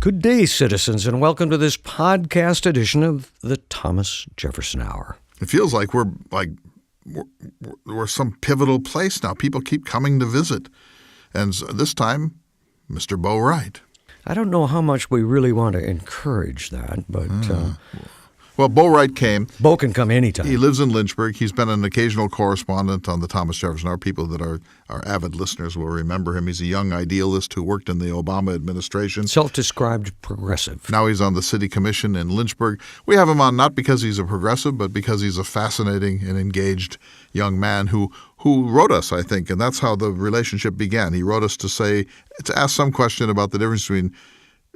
Good day, citizens, and welcome to this podcast edition of the Thomas Jefferson Hour. It feels like we're some pivotal place now. People keep coming to visit. And this time, Mr. Beau Wright. I don't know how much we really want to encourage that, but... Well, Beau Wright came. Beau can come anytime. He lives in Lynchburg. He's been an occasional correspondent on the Thomas Jefferson Hour. People that are avid listeners will remember him. He's a young idealist who worked in the Obama administration. Self-described progressive. Now he's on the city commission in Lynchburg. We have him on not because he's a progressive, but because he's a fascinating and engaged young man who wrote us, I think, and that's how the relationship began. He wrote us to ask some question about the difference between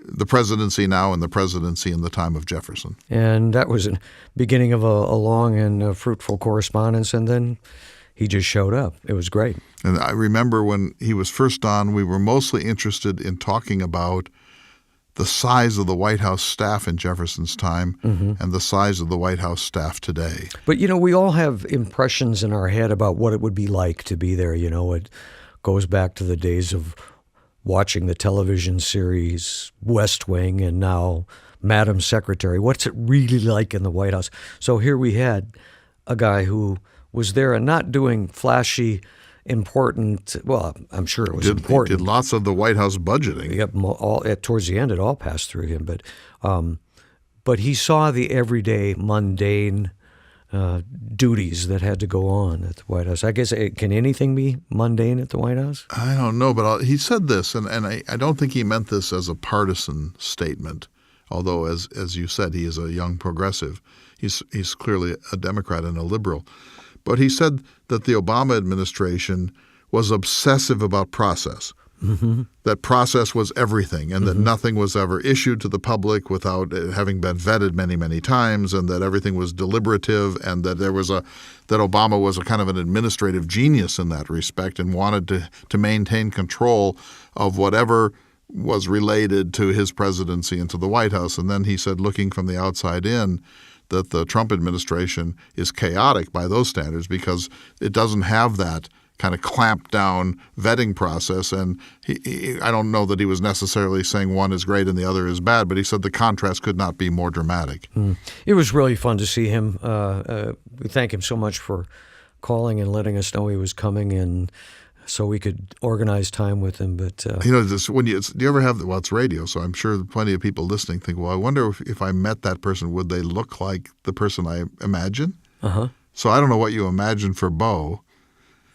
the presidency now and the presidency in the time of Jefferson. And that was the beginning of a long and fruitful correspondence, and then he just showed up. It was great. And I remember when he was first on, we were mostly interested in talking about the size of the White House staff in Jefferson's time and the size of the White House staff today. But, we all have impressions in our head about what it would be like to be there. It goes back to the days of watching the television series West Wing and now Madam Secretary. What's it really like in the White House? So here we had a guy who was there and not doing flashy, important, well, I'm sure it was important. He did lots of the White House budgeting. Yep, towards the end it all passed through him. But he saw the everyday, mundane duties that had to go on at the White House. I guess, can anything be mundane at the White House? I don't know, but he said this, and I don't think he meant this as a partisan statement, although, as you said, he is a young progressive. He's clearly a Democrat and a liberal. But he said that the Obama administration was obsessive about process. That process was everything, and that nothing was ever issued to the public without it having been vetted many, many times, and that everything was deliberative, and that that Obama was a kind of an administrative genius in that respect and wanted to maintain control of whatever was related to his presidency and to the White House. And then he said, looking from the outside in, that the Trump administration is chaotic by those standards because it doesn't have that kind of clamped down vetting process. And I don't know that he was necessarily saying one is great and the other is bad, but he said the contrast could not be more dramatic. It was really fun to see him. We thank him so much for calling and letting us know he was coming, and so we could organize time with him. But do you ever have, well, it's radio, so I'm sure plenty of people listening think, well, I wonder if I met that person, would they look like the person I imagine? So I don't know what you imagine for Beau.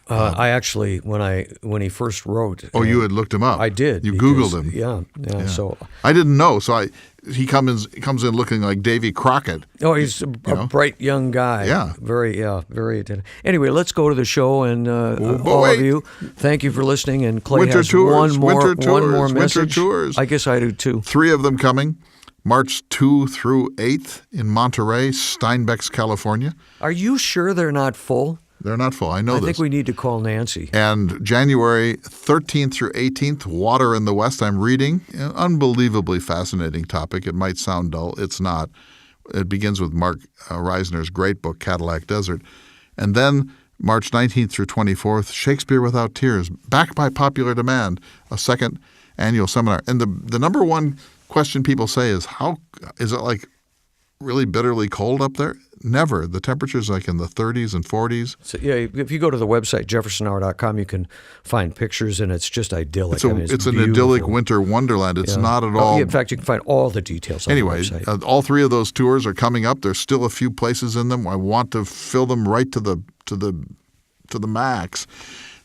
I actually, when he first wrote. Oh, you had looked him up. I did. You Googled him. Yeah. So I didn't know. So he comes in looking like Davy Crockett. Oh, he's a bright young guy. Yeah. Very attentive. Anyway, let's go to the show, and all of you, thank you for listening. And Clay Winter has tours, one more message. Winter tours. I guess I do too. 3 of them coming. March 2 through 8th in Monterey, Steinbeck's, California. Are you sure they're not full? They're not full. I know this. I think we need to call Nancy. And January 13th through 18th, Water in the West. I'm reading. An unbelievably fascinating topic. It might sound dull. It's not. It begins with Mark Reisner's great book, Cadillac Desert. And then March 19th through 24th, Shakespeare Without Tears, backed by popular demand, a second annual seminar. And the number one question people say is, how is it like really bitterly cold up there? Never. The temperature's like in the 30s and 40s. So, yeah, if you go to the website, jeffersonhour.com, you can find pictures, and it's just idyllic. It's an idyllic winter wonderland. It's not at all. In fact, you can find all the details on the website. All 3 of those tours are coming up. There's still a few places in them. I want to fill them right to the max.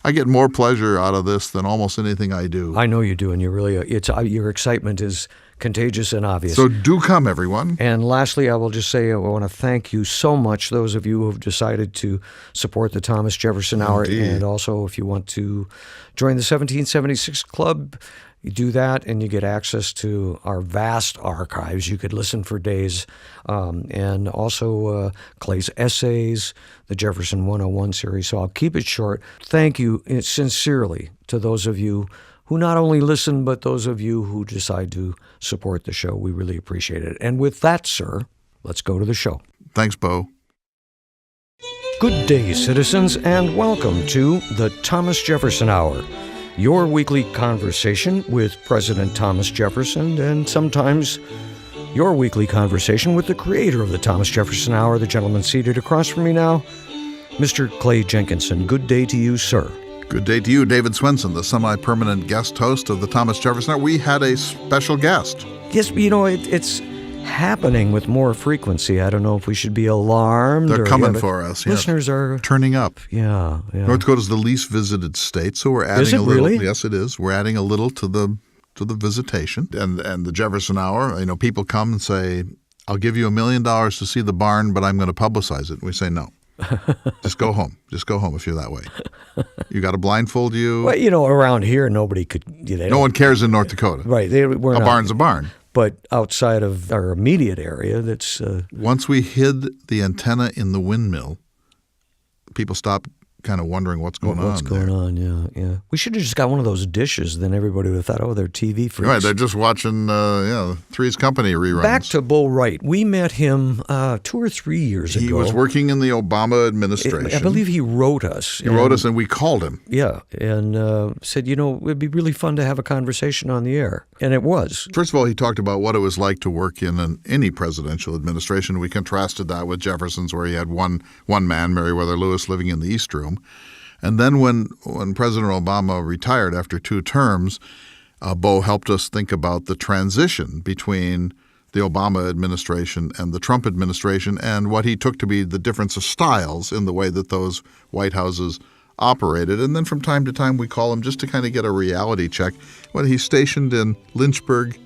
I get more pleasure out of this than almost anything I do. I know you do, and you really your excitement is contagious and obvious. So do come, everyone. And lastly, I will just say I want to thank you so much, those of you who have decided to support the Thomas Jefferson Hour. Indeed. And also, if you want to join the 1776 Club, you do that and you get access to our vast archives. You could listen for days. And also Clay's essays, the Jefferson 101 series. So I'll keep it short. Thank you sincerely to those of you who not only listen, but those of you who decide to support the show. We really appreciate it. And with that, sir, let's go to the show. Thanks, Beau. Good day, citizens, and welcome to the Thomas Jefferson Hour. your weekly conversation with President Thomas Jefferson, and sometimes your weekly conversation with the creator of the Thomas Jefferson Hour, the gentleman seated across from me now, Mr. Clay Jenkinson. Good day to you, sir. Good day to you, David Swenson, the semi-permanent guest host of the Thomas Jefferson Hour. We had a special guest. Yes, it's happening with more frequency. I don't know if we should be alarmed. They're coming for us. Listeners are turning up. Yeah. North Dakota's the least visited state, so we're adding Is it a little. really? Yes, it is. We're adding a little to the visitation. And the Jefferson Hour, people come and say, "I'll give you $1 million to see the barn, but I'm going to publicize it." And we say no. Just go home. Just go home if you're that way. You got to blindfold you. Well, around here, nobody could. No one cares in North Dakota. Right. A barn's a barn. But outside of our immediate area, that's... Once we hid the antenna in the windmill, people stopped kind of wondering what's going on. What's going on, yeah. We should have just got one of those dishes, then everybody would have thought, they're TV freaks. Right, they're just watching Three's Company reruns. Back to Beau Wright. We met him 2 or 3 years ago. He was working in the Obama administration. I believe he wrote us. He wrote us and we called him. Yeah, and said, it'd be really fun to have a conversation on the air. And it was. First of all, he talked about what it was like to work in any presidential administration. We contrasted that with Jefferson's, where he had one man, Meriwether Lewis, living in the East Room. And then when President Obama retired after 2 terms, Beau helped us think about the transition between the Obama administration and the Trump administration and what he took to be the difference of styles in the way that those White Houses operated. And then from time to time we call him just to kind of get a reality check. Well, he's stationed in Lynchburg,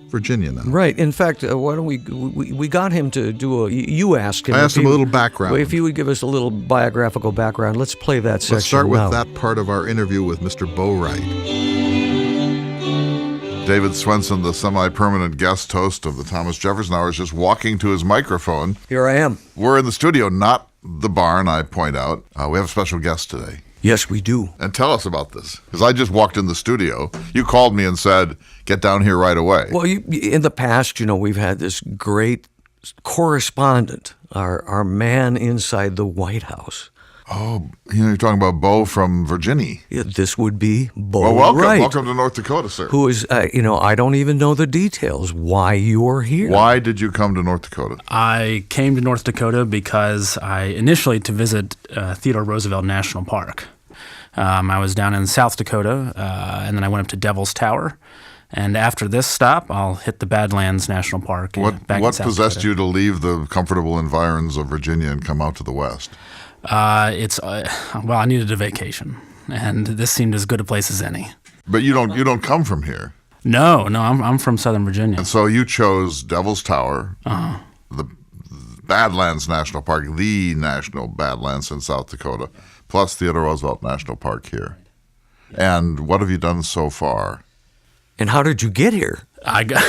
Virginia now. Right. In fact, why don't we got him to do you asked him. I asked him a little background. If you would give us a little biographical background, let's play that section. Let's start with now. that part of our interview with Mr. Beau Wright. David Swenson, the semi-permanent guest host of the Thomas Jefferson Hour, is just walking to his microphone. Here I am. We're in the studio, not the barn, I point out. We have a special guest today. Yes, we do. And tell us about this, because I just walked in the studio. You called me and said, "Get down here right away." Well, in the past, we've had this great correspondent, our man inside the White House. Oh, you're talking about Beau from Virginia. Yeah, this would be Beau Well, welcome. Wright. Welcome to North Dakota, sir. Who is, I don't even know the details why you're here. Why did you come to North Dakota? I came to North Dakota because initially to visit Theodore Roosevelt National Park. I was down in South Dakota, and then I went up to Devil's Tower. And after this stop, I'll hit the Badlands National Park. What possessed you to leave the comfortable environs of Virginia and come out to the West? I needed a vacation, and this seemed as good a place as any. But you don't come from here. No, I'm from Southern Virginia. And so you chose Devil's Tower, the Badlands National Park, the national Badlands in South Dakota, plus Theodore Roosevelt National Park here. And what have you done so far? And how did you get here? I got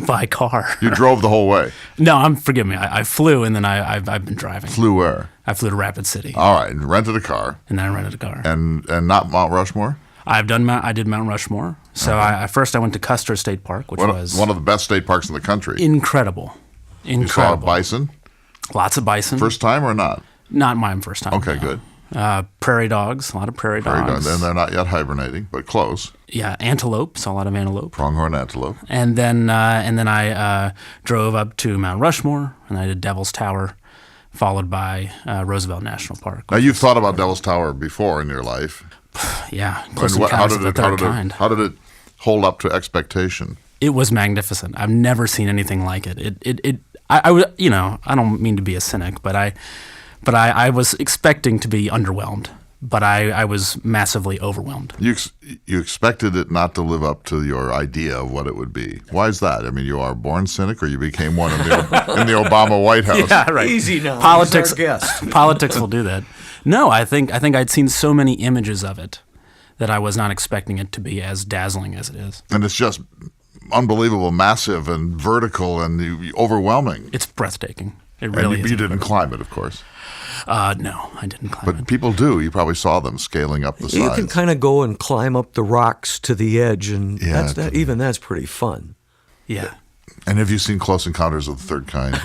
by car. You drove the whole way? No, forgive me. I flew, and then I've been driving. Flew where? I flew to Rapid City. All right, and rented a car. And then I rented a car. And not Mount Rushmore? I did Mount Rushmore. So I went to Custer State Park, which was one of the best state parks in the country. Incredible. You saw bison? Lots of bison. First time or not? Not my first time. Okay, good. Prairie dogs, a lot of prairie dogs. And they're not yet hibernating, but close. Yeah, antelope, saw a lot of antelope. Pronghorn antelope. And then I drove up to Mount Rushmore, and I did Devil's Tower, followed by Roosevelt National Park. Now, you've thought about Devil's Tower before in your life. Yeah, how did it hold up to expectation? It was magnificent. I've never seen anything like it. I don't mean to be a cynic, but I was expecting to be underwhelmed, but I was massively overwhelmed. You expected it not to live up to your idea of what it would be. Why is that? I mean, you are a born cynic, or you became one in the Obama White House? Yeah, right. Easy now. Politics will do that. No, I think I'd seen so many images of it that I was not expecting it to be as dazzling as it is. And it's just unbelievable, massive, and vertical, and overwhelming. It's breathtaking. It really is. You didn't climb it, of course. No, I didn't climb it. But people do. You probably saw them scaling up the sides. You can kind of go and climb up the rocks to the edge, and that's pretty fun. Yeah. And have you seen Close Encounters of the Third Kind?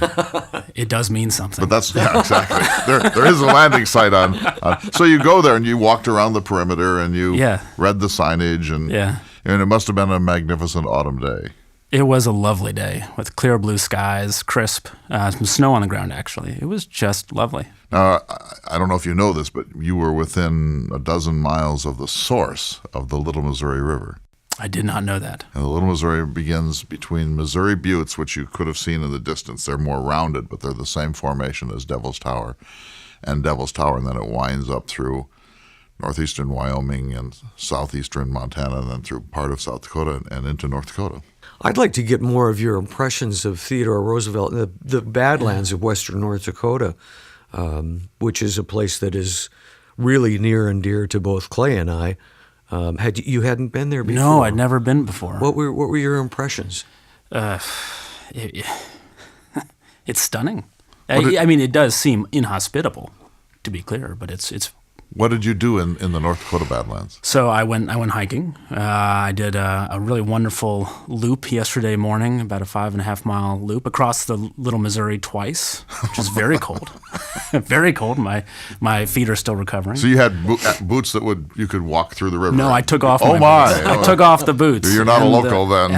It does mean something. But that's, yeah, exactly. There is a landing site on. So you go there and you walked around the perimeter and you read the signage and it must have been a magnificent autumn day. It was a lovely day with clear blue skies, crisp, some snow on the ground, actually. It was just lovely. Now, I don't know if you know this, but you were within a dozen miles of the source of the Little Missouri River. I did not know that. And the Little Missouri begins between Missouri Buttes, which you could have seen in the distance. They're more rounded, but they're the same formation as Devil's Tower, and then it winds up through northeastern Wyoming and southeastern Montana, and then through part of South Dakota and into North Dakota. I'd like to get more of your impressions of Theodore Roosevelt, the Badlands of western North Dakota, which is a place that is really near and dear to both Clay and I. You hadn't been there before? No, I'd never been before. What were your impressions? It's stunning. I mean, it does seem inhospitable, to be clear, but it's. What did you do in the North Dakota Badlands? So I went hiking. I did a really wonderful loop yesterday morning, about a 5.5 mile loop across the Little Missouri twice, which is very cold. Very cold. My feet are still recovering. So you had boots that you could walk through the river? No, I took off my boots. I took off the boots. You're not a local then,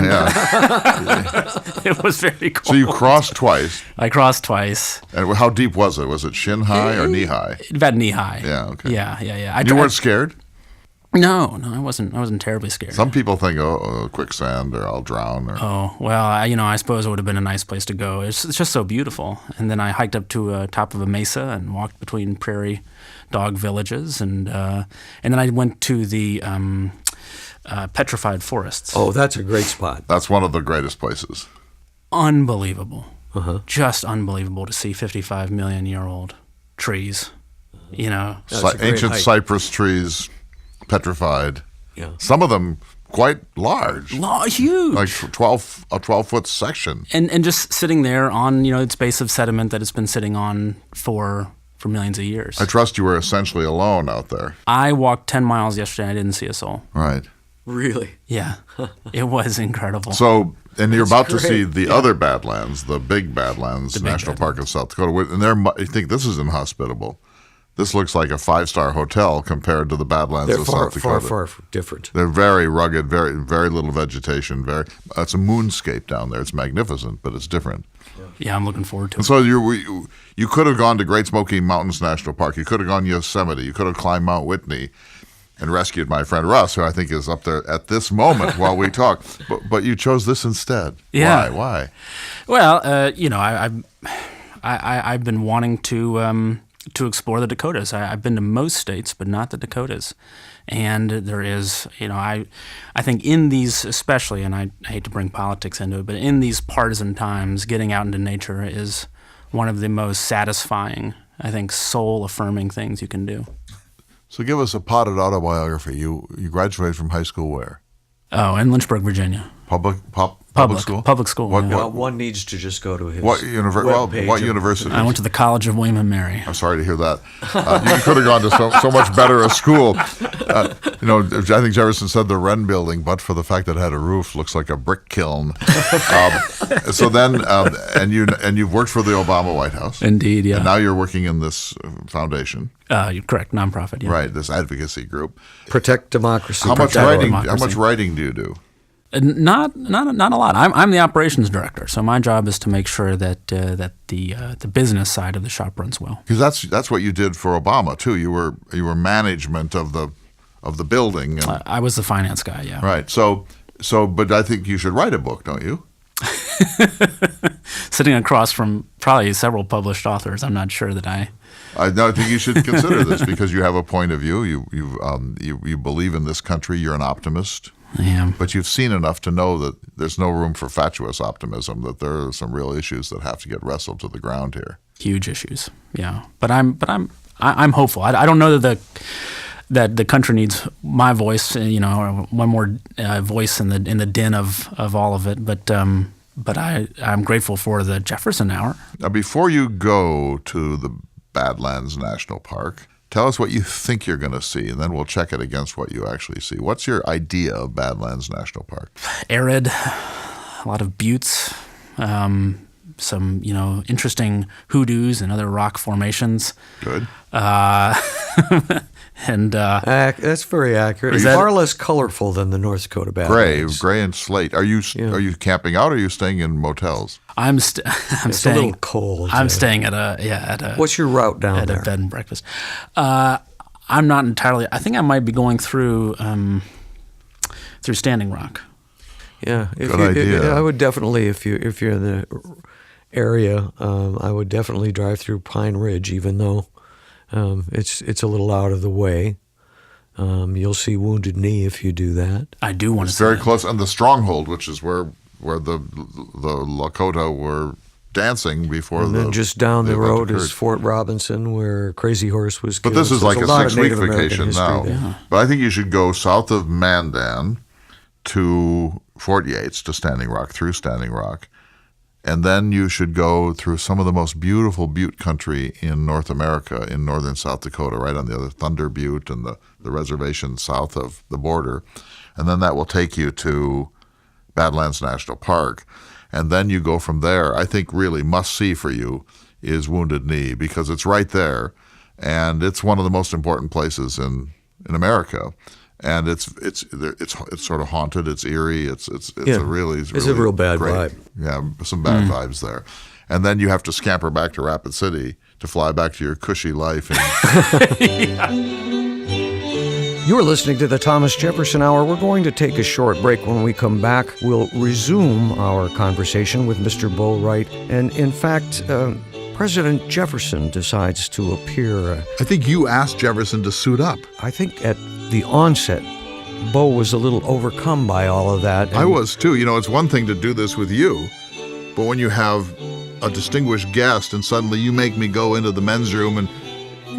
It was very cold. So you crossed twice. I crossed twice. And how deep was it? Was it shin high or knee high? About knee high. Yeah, okay. Yeah. You weren't scared? No, I wasn't terribly scared. Some people think, quicksand, or I'll drown. Oh, well, I suppose it would have been a nice place to go. It's just so beautiful. And then I hiked up to top of a mesa and walked between prairie dog villages, and then I went to the petrified forests. Oh, that's a great spot. That's one of the greatest places. Unbelievable. Just unbelievable to see 55 million year old trees. Ancient cypress trees, petrified. Yeah. Some of them quite large. Huge. Like a 12-foot section. And just sitting there on, its base of sediment that it's been sitting on for millions of years. I trust you were essentially alone out there. I walked 10 miles yesterday and I didn't see a soul. Right. Really? Yeah. It was incredible. So, and you're about to see the other Badlands, the Big Badlands National Park of South Dakota. And you think this is inhospitable. This looks like a 5-star hotel compared to the Badlands of South Dakota. They're far different. They're very rugged, very very little vegetation. It's a moonscape down there. It's magnificent, but it's different. Yeah, I'm looking forward to it. And so you could have gone to Great Smoky Mountains National Park. You could have gone to Yosemite. You could have climbed Mount Whitney and rescued my friend Russ, who I think is up there at this moment while we talk. But you chose this instead. Yeah. Why? Well, I've been wanting to explore the Dakotas. I've been to most states, but not the Dakotas. And there is, I think in these especially, and I hate to bring politics into it, but in these partisan times, getting out into nature is one of the most satisfying, I think, soul-affirming things you can do. So give us a potted autobiography. You graduated from high school where? Oh, in Lynchburg, Virginia. Public school? Public school. One needs to just go to his what webpage. What university? I went to the College of William and Mary. I'm sorry to hear that. You could have gone to so much better a school. I think Jefferson said the Wren building, but for the fact that it had a roof, looks like a brick kiln. So then, and you've worked for the Obama White House. Indeed, yeah. And now you're working in this foundation. You're correct, nonprofit. Yeah. Right, this advocacy group. Protect democracy. How much writing do you do? Not a lot. I'm the operations director, so my job is to make sure that the business side of the shop runs well. Because that's what you did for Obama too. You were management of the building. And, I was the finance guy. Yeah. Right. So, but I think you should write a book, don't you? Sitting across from probably several published authors, I'm not sure that I think you should consider this because you have a point of view. You believe in this country. You're an optimist. I am. But you've seen enough to know that there's no room for fatuous optimism, that there are some real issues that have to get wrestled to the ground here. Huge issues, yeah. But I'm hopeful. I don't know that the country needs my voice, or one more voice in the din of all of it. But I'm grateful for the Jefferson Hour. Now, before you go to the Badlands National Park, tell us what you think you're going to see, and then we'll check it against what you actually see. What's your idea of Badlands National Park? Arid, a lot of buttes, some interesting hoodoos and other rock formations. Good. And That's very accurate. It's far less colorful than the North Dakota Badlands. Gray and slate. Are you camping out, or are you staying in motels? I'm It's staying a little cold. I'm staying at a What's your route down at there? a bed and breakfast. I'm not entirely. I think I might be going through Standing Rock. Yeah, Good idea. I would definitely, if you're in the area, I would definitely drive through Pine Ridge, even though it's a little out of the way. You'll see Wounded Knee if you do that. I do want to It's see very that. close, and the Stronghold, which is where the Lakota were dancing before And the. then just down the event road occurred. is Fort Robinson, where Crazy Horse was But killed. this is So like there's a lot of 6-week Native American vacation history now. there. But I think you should go south of Mandan to Fort Yates, to Standing Rock, through Standing Rock. And then you should go through some of the most beautiful butte country in North America, in northern South Dakota, right on the other Thunder Butte and the reservation south of the border. And then that will take you to Badlands National Park. And then you go from there. I think really must-see for you is Wounded Knee, because it's right there. And it's one of the most important places in America. And it's sort of haunted. It's eerie. It's Yeah. a really It's a real bad great, vibe. Yeah, some bad vibes there. And then you have to scamper back to Rapid City to fly back to your cushy life. You're listening to the Thomas Jefferson Hour. We're going to take a short break. When we come back, we'll resume our conversation with Mr. Beau Wright. And in fact, President Jefferson decides to appear. I think you asked Jefferson to suit up. I think at the onset, Beau was a little overcome by all of that. I was too. It's one thing to do this with you, but when you have a distinguished guest and suddenly you make me go into the men's room and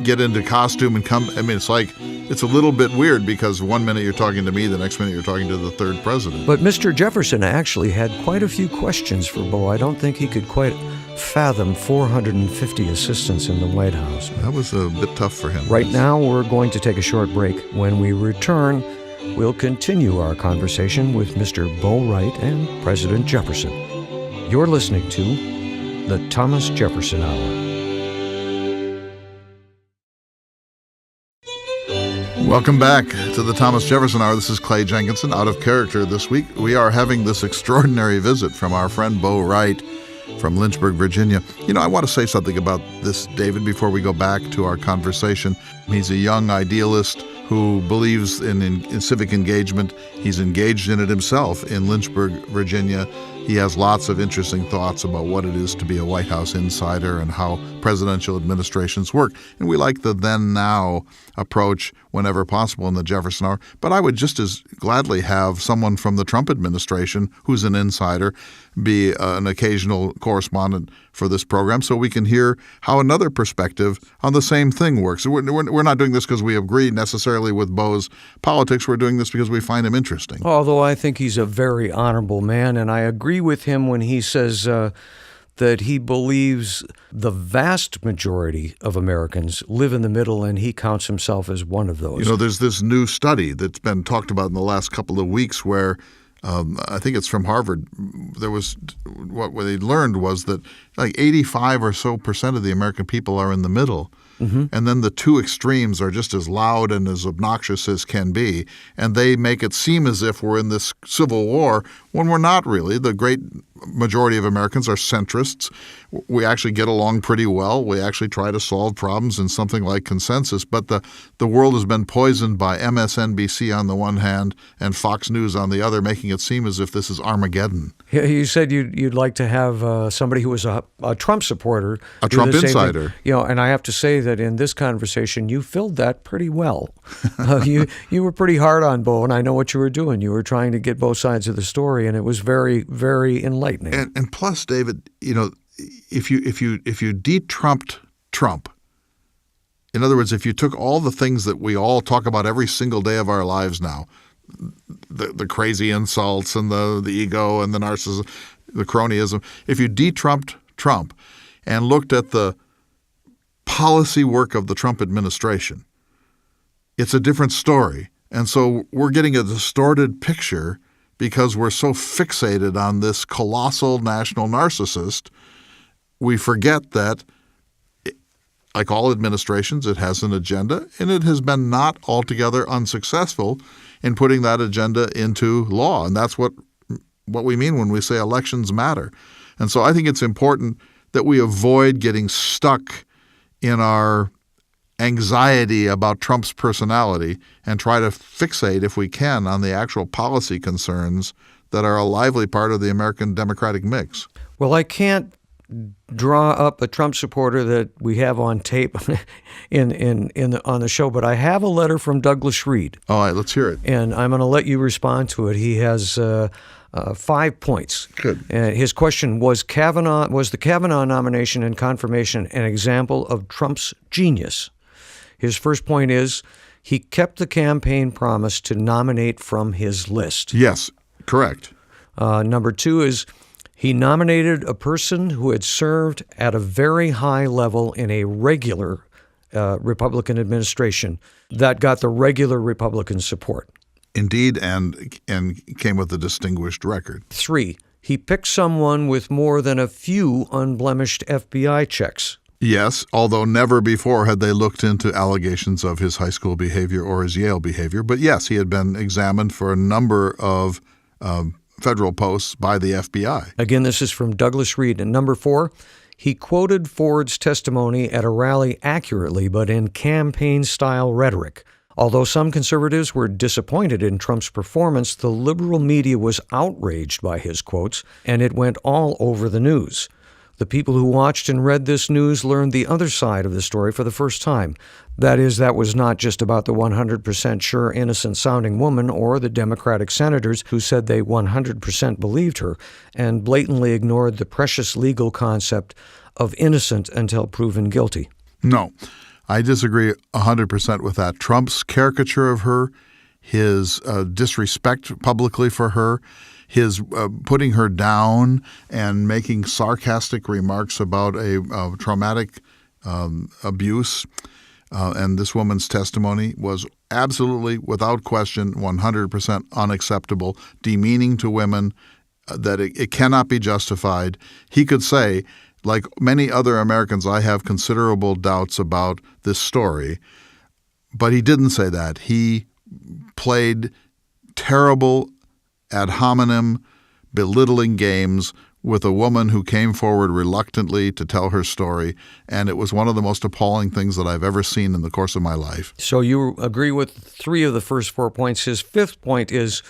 get into costume and come, it's a little bit weird, because one minute you're talking to me, the next minute you're talking to the third president. But Mr. Jefferson actually had quite a few questions for Beau. I don't think he could quite fathom 450 assistants in the White House. That was a bit tough for him. Right now, we're going to take a short break. When we return, we'll continue our conversation with Mr. Beau Wright and President Jefferson. You're listening to the Thomas Jefferson Hour. Welcome back to the Thomas Jefferson Hour. This is Clay Jenkinson, out of character this week. We are having this extraordinary visit from our friend Beau Wright from Lynchburg, Virginia. I want to say something about this, David, before we go back to our conversation. He's a young idealist who believes in civic engagement. He's engaged in it himself in Lynchburg, Virginia. He has lots of interesting thoughts about what it is to be a White House insider and how presidential administrations work. And we like the then-now approach whenever possible in the Jefferson Hour. But I would just as gladly have someone from the Trump administration who's an insider be an occasional correspondent for this program, so we can hear how another perspective on the same thing works. We're not doing this because we agree necessarily with Beau's politics. We're doing this because we find him interesting. Although I think he's a very honorable man, and I agree with him when he says that he believes the vast majority of Americans live in the middle, and he counts himself as one of those. There's this new study that's been talked about in the last couple of weeks where I think it's from Harvard. There was what they learned was that like 85% or so of the American people are in the middle. Mm-hmm. And then the two extremes are just as loud and as obnoxious as can be. And they make it seem as if we're in this civil war when we're not really. The great majority of Americans are centrists. We actually get along pretty well. We actually try to solve problems in something like consensus. But the world has been poisoned by MSNBC on the one hand and Fox News on the other, making it seem as if this is Armageddon. You said you'd like to have somebody who was a Trump supporter. A do Trump the same insider. thing. And I have to say that in this conversation, you filled that pretty well. You were pretty hard on Beau, and I know what you were doing. You were trying to get both sides of the story, and it was very, very enlightening. And plus, David, if you de-Trumped Trump, in other words, if you took all the things that we all talk about every single day of our lives now, the crazy insults and the ego and the narcissism, the cronyism, if you de-Trumped Trump and looked at the policy work of the Trump administration, it's a different story. And so we're getting a distorted picture because we're so fixated on this colossal national narcissist, we forget that, like all administrations, it has an agenda, and it has been not altogether unsuccessful in putting that agenda into law. And that's what we mean when we say elections matter. And so I think it's important that we avoid getting stuck in our anxiety about Trump's personality and try to fixate, if we can, on the actual policy concerns that are a lively part of the American democratic mix. Well, I can't draw up a Trump supporter that we have on tape on the show, but I have a letter from Douglas Reed. All right, let's hear it. And I'm going to let you respond to it. He has 5 points. Good. His question was the Kavanaugh nomination and confirmation an example of Trump's genius? His first point is he kept the campaign promise to nominate from his list. Yes, correct. Number 2 is he nominated a person who had served at a very high level in a regular Republican administration that got the regular Republican support. Indeed, and came with a distinguished record. 3, he picked someone with more than a few unblemished FBI checks. Yes, although never before had they looked into allegations of his high school behavior or his Yale behavior. But yes, he had been examined for a number of federal posts by the FBI. Again, this is from Douglas Reed. And number 4, he quoted Ford's testimony at a rally accurately, but in campaign-style rhetoric. Although some conservatives were disappointed in Trump's performance, the liberal media was outraged by his quotes, and it went all over the news. The people who watched and read this news learned the other side of the story for the first time. That is, that was not just about the 100% sure innocent-sounding woman or the Democratic senators who said they 100% believed her and blatantly ignored the precious legal concept of innocent until proven guilty. No, I disagree 100% with that. Trump's caricature of her, his disrespect publicly for her, his putting her down and making sarcastic remarks about a traumatic abuse and this woman's testimony was absolutely, without question, 100% unacceptable, demeaning to women, that it cannot be justified. He could say, like many other Americans, I have considerable doubts about this story, but he didn't say that. He played terrible ad hominem, belittling games with a woman who came forward reluctantly to tell her story, and it was one of the most appalling things that I've ever seen in the course of my life. So you agree with 3 of the first 4 points. His 5th point is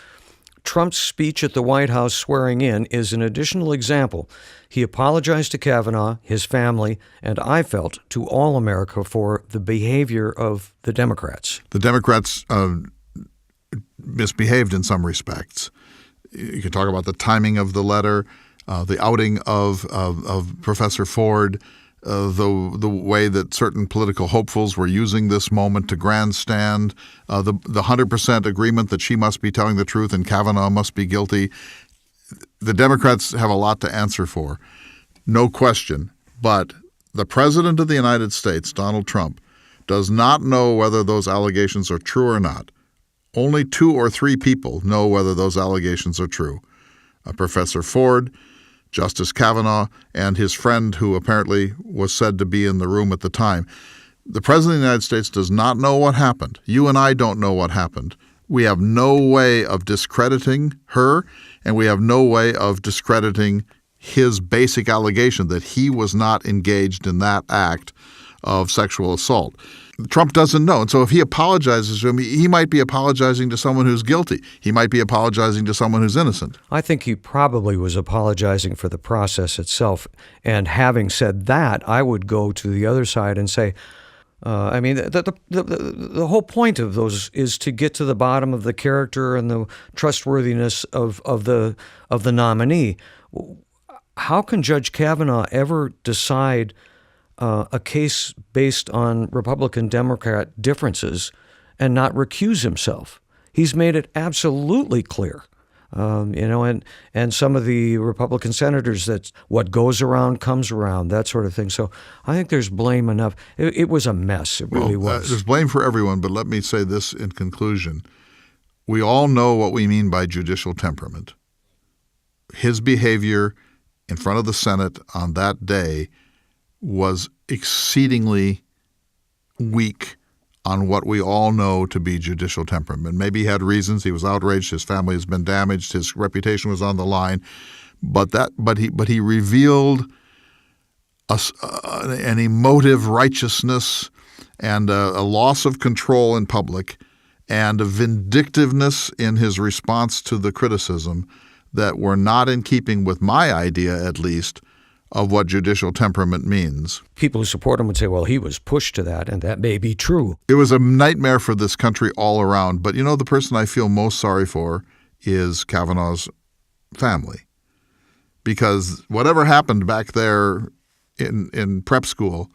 Trump's speech at the White House swearing in is an additional example. He apologized to Kavanaugh, his family, and I felt to all America for the behavior of the Democrats. The Democrats misbehaved in some respects. You can talk about the timing of the letter, the outing of Professor Ford, the way that certain political hopefuls were using this moment to grandstand, the 100% agreement that she must be telling the truth and Kavanaugh must be guilty. The Democrats have a lot to answer for, no question. But the President of the United States, Donald Trump, does not know whether those allegations are true or not. Only 2 or 3 people know whether those allegations are true. Professor Ford, Justice Kavanaugh, and his friend who apparently was said to be in the room at the time. The President of the United States does not know what happened. You and I don't know what happened. We have no way of discrediting her, and we have no way of discrediting his basic allegation that he was not engaged in that act of sexual assault. Trump doesn't know. And so if he apologizes to him, he might be apologizing to someone who's guilty. He might be apologizing to someone who's innocent. I think he probably was apologizing for the process itself. And having said that, I would go to the other side and say, the whole point of those is to get to the bottom of the character and the trustworthiness of the nominee. How can Judge Kavanaugh ever decide a case based on Republican-Democrat differences and not recuse himself? He's made it absolutely clear, and some of the Republican senators that what goes around comes around, that sort of thing. So I think there's blame enough. It was a mess. It really was. There's blame for everyone, but let me say this in conclusion. we all know what we mean by judicial temperament. His behavior in front of the Senate on that day was exceedingly weak on what we all know to be judicial temperament. Maybe he had reasons. He was outraged. His family has been damaged. His reputation was on the line. But he revealed an emotive righteousness and a loss of control in public and a vindictiveness in his response to the criticism that were not in keeping with my idea, at least, of what judicial temperament means. People who support him would say, well, he was pushed to that, and that may be true. It was a nightmare for this country all around. But the person I feel most sorry for is Kavanaugh's family. Because whatever happened back there in prep school,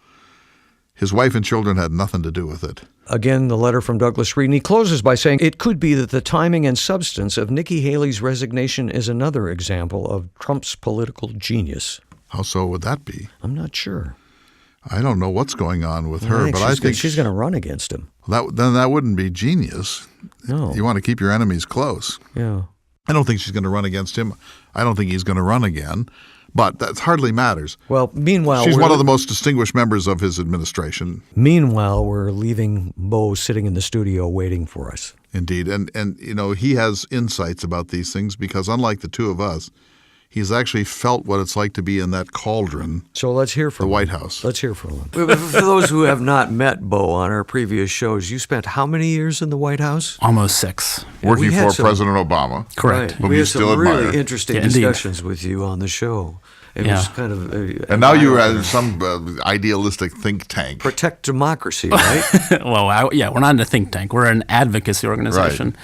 his wife and children had nothing to do with it. Again, the letter from Douglas Reed, and he closes by saying, it could be that the timing and substance of Nikki Haley's resignation is another example of Trump's political genius. How so would that be? I'm not sure. I don't know what's going on with her, but I think she's going to run against him. Then that wouldn't be genius. No. You want to keep your enemies close. Yeah. I don't think she's going to run against him. I don't think he's going to run again. But that hardly matters. Well, meanwhile, she's one of the most distinguished members of his administration. Meanwhile, we're leaving Beau sitting in the studio waiting for us. Indeed. And he has insights about these things because unlike the two of us, he's actually felt what it's like to be in that cauldron. So let's hear from the White House. Let's hear from him. For those who have not met Beau on our previous shows, you spent how many years in the White House? Almost 6. Working for President Obama. Correct. Right. Whom We you had still some admire. really interesting discussions with you on the show. It was kind of and now you have some idealistic think tank. Protect democracy, right? Well, we're not in a think tank. We're an advocacy organization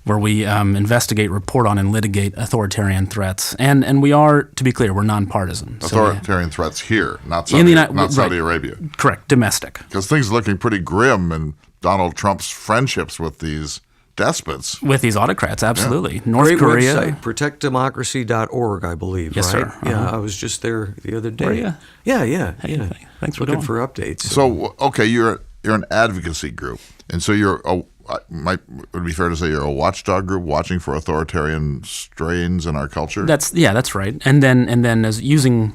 where we investigate, report on, and litigate authoritarian threats. And we are, to be clear, we're nonpartisan. Authoritarian threats here, not Saudi Arabia. Correct, domestic. Because things are looking pretty grim in Donald Trump's friendships with these despots. With these autocrats, absolutely. North Great Korea. website, protectdemocracy.org, I believe, Yes, right? sir. Yeah, I was just there the other day. Were you? Yeah. Thanks for looking going. for updates. So, okay, you're an advocacy group. And so would it be fair to say you're a watchdog group watching for authoritarian strains in our culture? That's right. And then as using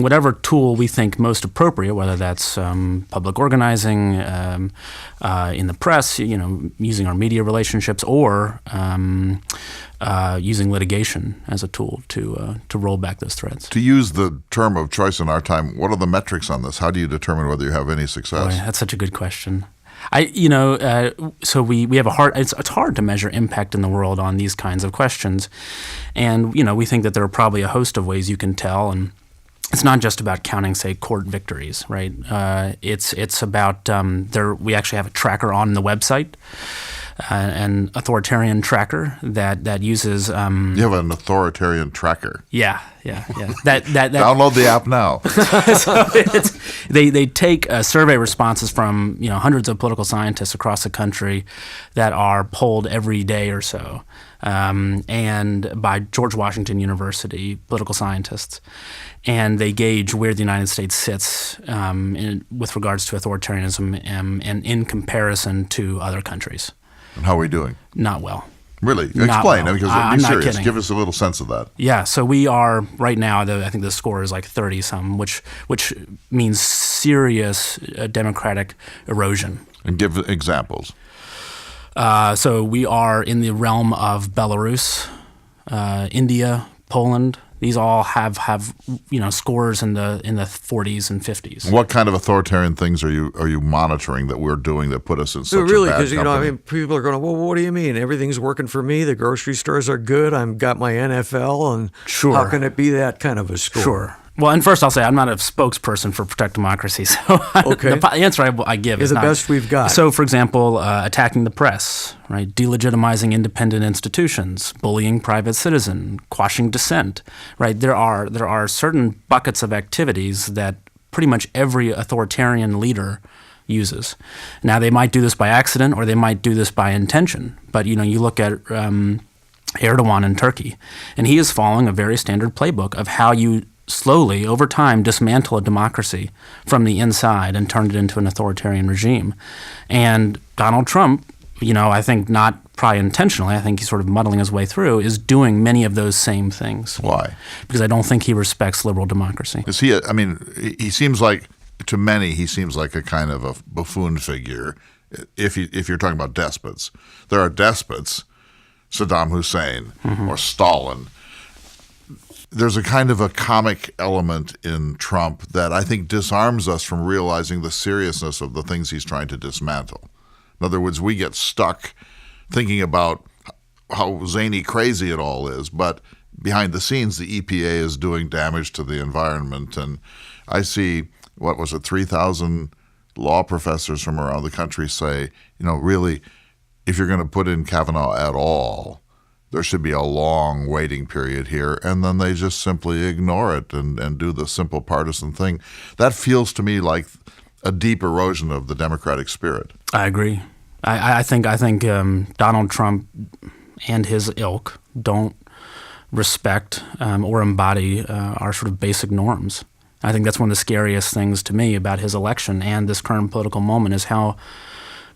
whatever tool we think most appropriate, whether that's public organizing, in the press, using our media relationships, or using litigation as a tool to roll back those threats. To use the term of choice in our time, what are the metrics on this? How do you determine whether you have any success? Boy, that's such a good question. So we have it's hard to measure impact in the world on these kinds of questions. And, we think that there are probably a host of ways you can tell. And it's not just about counting, say, court victories, right? It's about, we actually have a tracker on the website, an authoritarian tracker that uses. You have an authoritarian tracker. Yeah. That Download the app now. So they take survey responses from hundreds of political scientists across the country that are polled every day or so, and by George Washington University political scientists, and they gauge where the United States sits with regards to authoritarianism and in comparison to other countries. And how are we doing? Not well. Really? Not Explain, well. because I'm be not serious. kidding. Give us a little sense of that. Yeah, so we are right now. I think the score is like 30-some, which means serious democratic erosion. And give examples. So we are in the realm of Belarus, India, Poland. These all have scores in the 40s and 50s. What kind of authoritarian things are you monitoring that we're doing that put us in such really, a bad because company? people are going, well, what do you mean? Everything's working for me. The grocery stores are good. I've got my NFL, and Sure. How can it be that kind of a score? Sure. Well, and first I'll say I'm not a spokesperson for Protect Democracy, so Okay. the answer I give You're is the not. best we've got. So, for example, attacking the press, right? Delegitimizing independent institutions, bullying private citizen, quashing dissent, right? There are certain buckets of activities that pretty much every authoritarian leader uses. Now, they might do this by accident or they might do this by intention, but you look at Erdogan in Turkey, and he is following a very standard playbook of how you slowly, over time, dismantle a democracy from the inside and turn it into an authoritarian regime. And Donald Trump I think not probably intentionally, I think he's sort of muddling his way through, is doing many of those same things. Why? Because I don't think he respects liberal democracy. Is he? He seems like, to many, he seems like a kind of a buffoon figure. If you're talking about despots, there are despots, Saddam Hussein or Stalin. There's a kind of a comic element in Trump that I think disarms us from realizing the seriousness of the things he's trying to dismantle. In other words, we get stuck thinking about how zany crazy it all is, but behind the scenes, the EPA is doing damage to the environment. And I see, 3,000 law professors from around the country say, really, if you're going to put in Kavanaugh at all, there should be a long waiting period here, and then they just simply ignore it and do the simple partisan thing. That feels to me like a deep erosion of the democratic spirit. I agree. I think Donald Trump and his ilk don't respect or embody our sort of basic norms. I think that's one of the scariest things to me about his election and this current political moment is how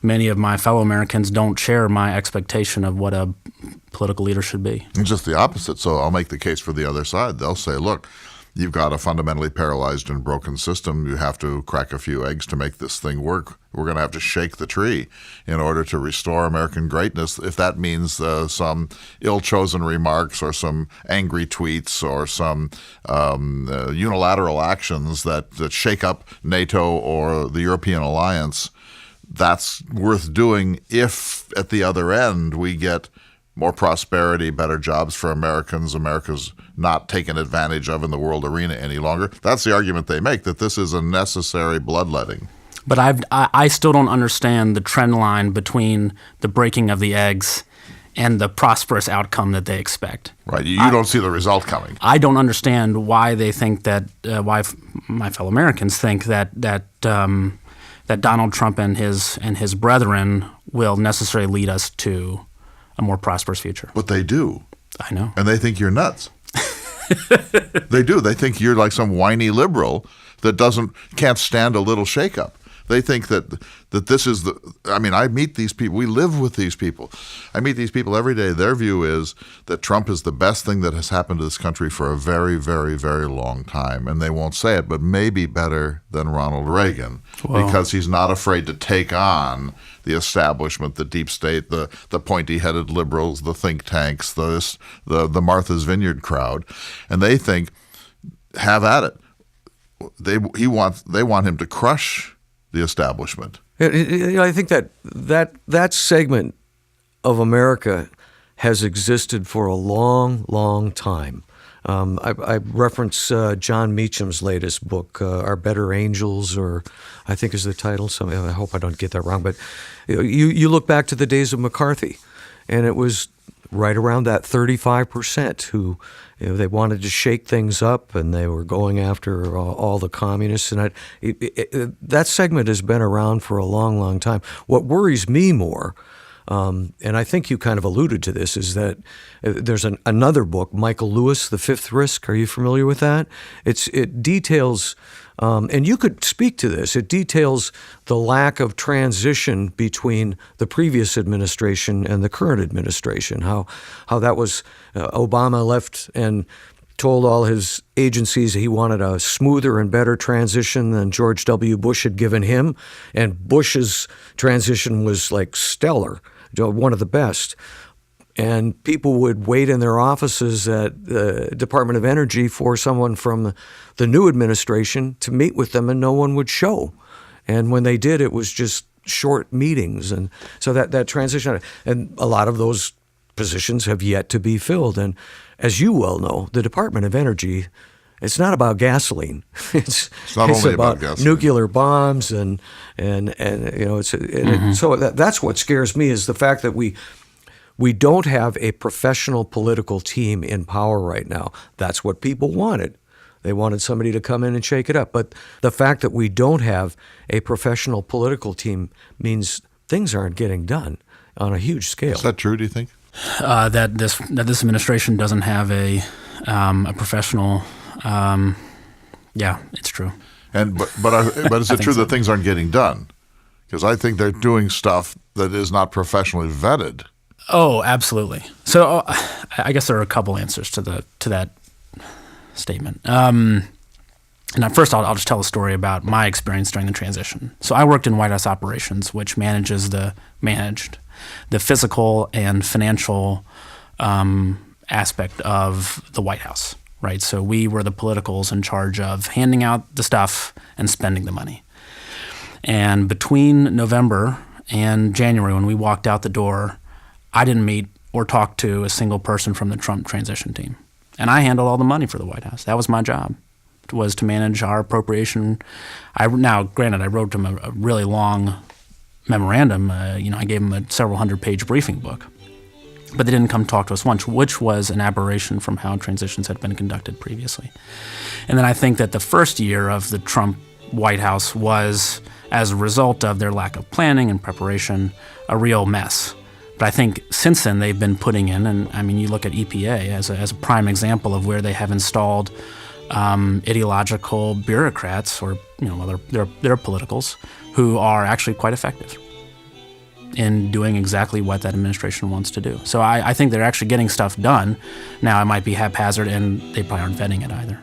many of my fellow Americans don't share my expectation of what a political leader should be. It's just the opposite. So I'll make the case for the other side. They'll say, look, you've got a fundamentally paralyzed and broken system. You have to crack a few eggs to make this thing work. We're going to have to shake the tree in order to restore American greatness. If that means some ill-chosen remarks or some angry tweets or some unilateral actions that shake up NATO or the European alliance, that's worth doing if at the other end we get more prosperity, better jobs for Americans, America's not taken advantage of in the world arena any longer. That's the argument they make, that this is a necessary bloodletting. But I still don't understand the trend line between the breaking of the eggs and the prosperous outcome that they expect. Right. You don't see the result coming. I don't understand why they think that, why my fellow Americans think that Donald Trump and his brethren will necessarily lead us to a more prosperous future. But they do. I know. And they think you're nuts. They do. They think you're like some whiny liberal that can't stand a little shakeup. They think that this is I meet these people. We live with these people. I meet these people every day. Their view is that Trump is the best thing that has happened to this country for a very, very, very long time. And they won't say it, but maybe better than Ronald Reagan. Wow. Because he's not afraid to take on the establishment, the deep state, the pointy-headed liberals, the think tanks, the Martha's Vineyard crowd. And they think, have at it. They want him to crush the establishment. I think that segment of America has existed for a long, long time. I reference John Meacham's latest book, Our Better Angels, or I think is the title. I hope I don't get that wrong. But you look back to the days of McCarthy, and it was right around that 35% who they wanted to shake things up, and they were going after all the communists. And that segment has been around for a long, long time. What worries me more, and I think you kind of alluded to this, is that there's another book, Michael Lewis, The Fifth Risk. Are you familiar with that? It details, and you could speak to this, it details the lack of transition between the previous administration and the current administration, how that was Obama left and told all his agencies he wanted a smoother and better transition than George W. Bush had given him, and Bush's transition was like stellar, one of the best. And people would wait in their offices at the Department of Energy for someone from the new administration to meet with them, and no one would show. And when they did, it was just short meetings. And so that transition, and a lot of those positions have yet to be filled. And as you well know, the Department of Energy, it's not about gasoline. It's not only about gasoline. Nuclear bombs and so that's what scares me, is the fact that we don't have a professional political team in power right now. That's what people wanted. They wanted somebody to come in and shake it up. But the fact that we don't have a professional political team means things aren't getting done on a huge scale. Is that true, do you think? That this administration doesn't have a professional. Yeah, it's true. But is it true that things aren't getting done? Because I think they're doing stuff that is not professionally vetted. Oh, absolutely. So I guess there are a couple answers to that statement. And first, I'll just tell a story about my experience during the transition. So I worked in White House operations, which managed the physical and financial aspect of the White House, right? So we were the politicals in charge of handing out the stuff and spending the money. And between November and January, when we walked out the door, I didn't meet or talk to a single person from the Trump transition team. And I handled all the money for the White House. That was my job, was to manage our appropriation. Now, granted, I wrote them a really long memorandum. I gave them a several hundred-page briefing book. But they didn't come talk to us once, which was an aberration from how transitions had been conducted previously. And then I think that the first year of the Trump White House was, as a result of their lack of planning and preparation, a real mess. But I think since then they've been putting in, and I mean, you look at EPA as a prime example of where they have installed ideological bureaucrats, or they're politicals, who are actually quite effective in doing exactly what that administration wants to do. So I think they're actually getting stuff done. Now, it might be haphazard, and they probably aren't vetting it either.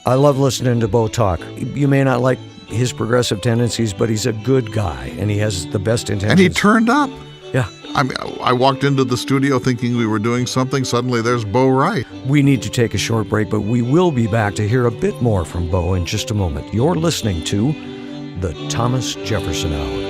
I love listening to Beau talk. You may not like his progressive tendencies, but he's a good guy, and he has the best intentions. And he turned up. Yeah. I mean, I walked into the studio thinking we were doing something. Suddenly there's Beau Wright. We need to take a short break, but we will be back to hear a bit more from Beau in just a moment. You're listening to the Thomas Jefferson Hour.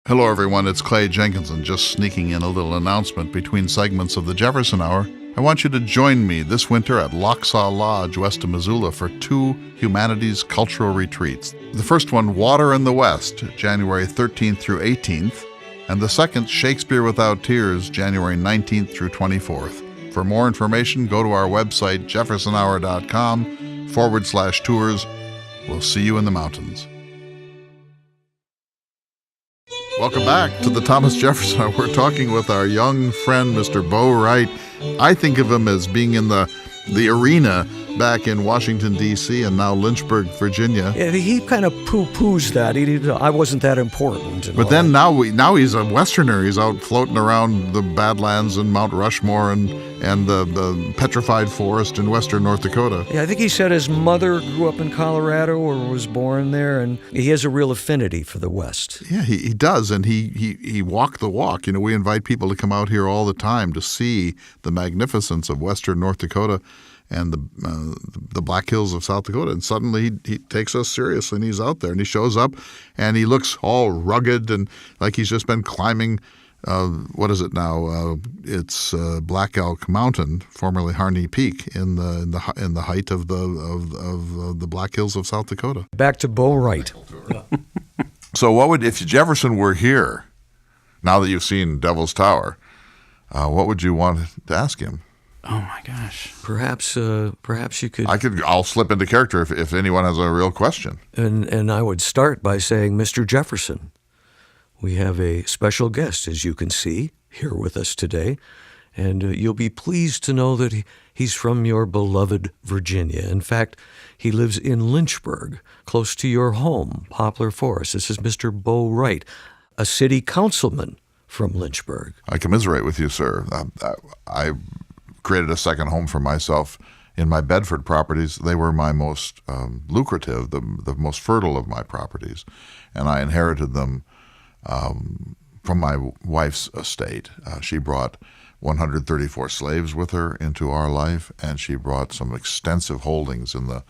Hello, everyone. It's Clay Jenkinson, just sneaking in a little announcement between segments of the Jefferson Hour. I want you to join me this winter at Locksaw Lodge, west of Missoula, for 2 humanities cultural retreats. The first one, Water in the West, January 13th through 18th, and the second, Shakespeare Without Tears, January 19th through 24th. For more information, go to our website, jeffersonhour.com/tours. We'll see you in the mountains. Welcome back to the Thomas Jefferson Hour. We're talking with our young friend, Mr. Beau Wright. I think of him as being in the arena back in Washington, D.C., and now Lynchburg, Virginia. Yeah, he kind of poo-poos that. I wasn't that important. But then now he's a Westerner. He's out floating around the Badlands and Mount Rushmore and the petrified forest in western North Dakota. Yeah, I think he said his mother grew up in Colorado or was born there, and he has a real affinity for the West. Yeah, he does, and he walked the walk. You know, we invite people to come out here all the time to see the magnificence of western North Dakota and the Black Hills of South Dakota. And suddenly he takes us seriously, and he's out there, and he shows up, and he looks all rugged and like he's just been climbing, what is it now? It's Black Elk Mountain, formerly Harney Peak, in the height of the Black Hills of South Dakota. Back to Beau Wright. So what would, if Jefferson were here, now that you've seen Devil's Tower, what would you want to ask him? Oh my gosh! Perhaps you could. I'll slip into character if anyone has a real question. And I would start by saying, Mr. Jefferson, we have a special guest, as you can see, here with us today, and you'll be pleased to know that he's from your beloved Virginia. In fact, he lives in Lynchburg, close to your home, Poplar Forest. This is Mr. Beau Wright, a city councilman from Lynchburg. I commiserate with you, sir. I created a second home for myself in my Bedford properties. They were my most lucrative, the most fertile of my properties, and I inherited them from my wife's estate. She brought 134 slaves with her into our life, and she brought some extensive holdings in the